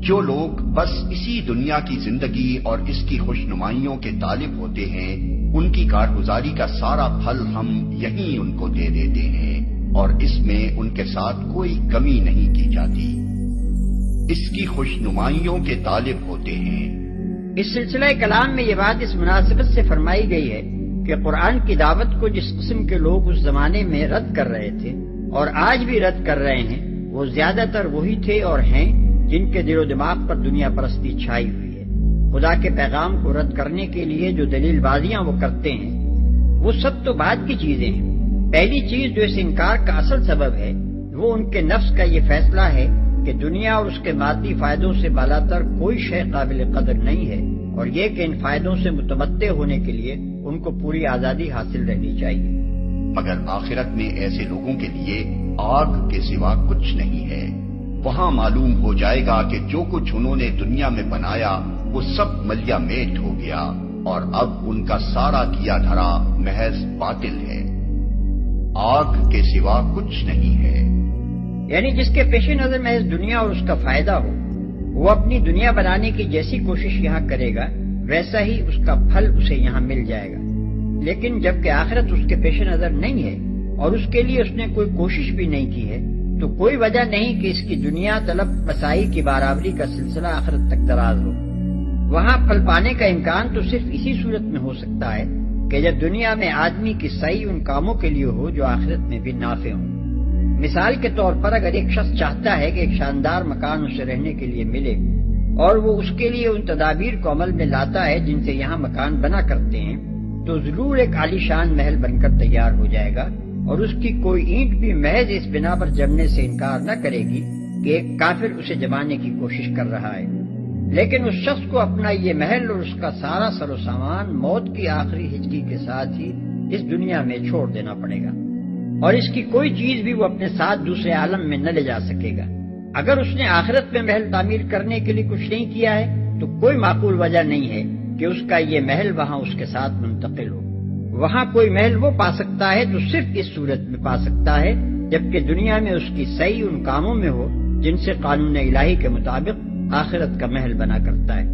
جو لوگ بس اسی دنیا کی زندگی اور اس کی خوش نمائیوں کے طالب ہوتے ہیں، ان کی کارگزاری کا سارا پھل ہم یہیں ان کو دے دیتے ہیں، اور اس میں ان کے ساتھ کوئی کمی نہیں کی جاتی۔ اس کی خوش نمائیوں کے طالب ہوتے ہیں۔ اس سلسلہ کلام میں یہ بات اس مناسبت سے فرمائی گئی ہے کہ قرآن کی دعوت کو جس قسم کے لوگ اس زمانے میں رد کر رہے تھے اور آج بھی رد کر رہے ہیں، وہ زیادہ تر وہی تھے اور ہیں جن کے دل و دماغ پر دنیا پرستی چھائی ہوئی ہے۔ خدا کے پیغام کو رد کرنے کے لیے جو دلیل بازیاں وہ کرتے ہیں، وہ سب تو بعد کی چیزیں ہیں۔ پہلی چیز جو اس انکار کا اصل سبب ہے، وہ ان کے نفس کا یہ فیصلہ ہے کہ دنیا اور اس کے مادی فائدوں سے بالاتر کوئی شے قابل قدر نہیں ہے، اور یہ کہ ان فائدوں سے متمتع ہونے کے لیے ان کو پوری آزادی حاصل رہنی چاہیے۔ مگر آخرت میں ایسے لوگوں کے لیے آگ کے سوا کچھ نہیں ہے۔ وہاں معلوم ہو جائے گا کہ جو کچھ انہوں نے دنیا میں بنایا وہ سب ملیا میٹ ہو گیا، اور اب ان کا سارا کیا دھرا محض باطل ہے۔ آگ کے سوا کچھ نہیں ہے۔ یعنی جس کے پیش نظر محض دنیا اور اس کا فائدہ ہو، وہ اپنی دنیا بنانے کی جیسی کوشش یہاں کرے گا، ویسا ہی اس کا پھل اسے یہاں مل جائے گا۔ لیکن جبکہ آخرت اس کے پیش نظر نہیں ہے اور اس کے لیے اس نے کوئی کوشش بھی نہیں کی ہے، تو کوئی وجہ نہیں کہ اس کی دنیا طلب مسائی کی برابری کا سلسلہ آخرت تک دراز ہو۔ وہاں پھل پانے کا امکان تو صرف اسی صورت میں ہو سکتا ہے کہ جب دنیا میں آدمی کی سعی ان کاموں کے لیے ہو جو آخرت میں بھی نافع ہوں۔ مثال کے طور پر اگر ایک شخص چاہتا ہے کہ ایک شاندار مکان اسے رہنے کے لیے ملے، اور وہ اس کے لیے ان تدابیر کو عمل میں لاتا ہے جن سے یہاں مکان بنا کرتے ہیں، تو ضرور ایک عالی شان محل بن کر تیار ہو جائے گا، اور اس کی کوئی اینٹ بھی محض اس بنا پر جمنے سے انکار نہ کرے گی کہ ایک کافر اسے جمانے کی کوشش کر رہا ہے۔ لیکن اس شخص کو اپنا یہ محل اور اس کا سارا سر و سامان موت کی آخری ہجری کے ساتھ ہی اس دنیا میں چھوڑ دینا پڑے گا، اور اس کی کوئی چیز بھی وہ اپنے ساتھ دوسرے عالم میں نہ لے جا سکے گا۔ اگر اس نے آخرت میں محل تعمیر کرنے کے لیے کچھ نہیں کیا ہے تو کوئی معقول وجہ نہیں ہے کہ اس کا یہ محل وہاں اس کے ساتھ منتقل ہو۔ وہاں کوئی محل وہ پا سکتا ہے تو صرف اس صورت میں پا سکتا ہے جبکہ دنیا میں اس کی سعی ان کاموں میں ہو جن سے قانون الہی کے مطابق آخرت کا محل بنا کرتا ہے۔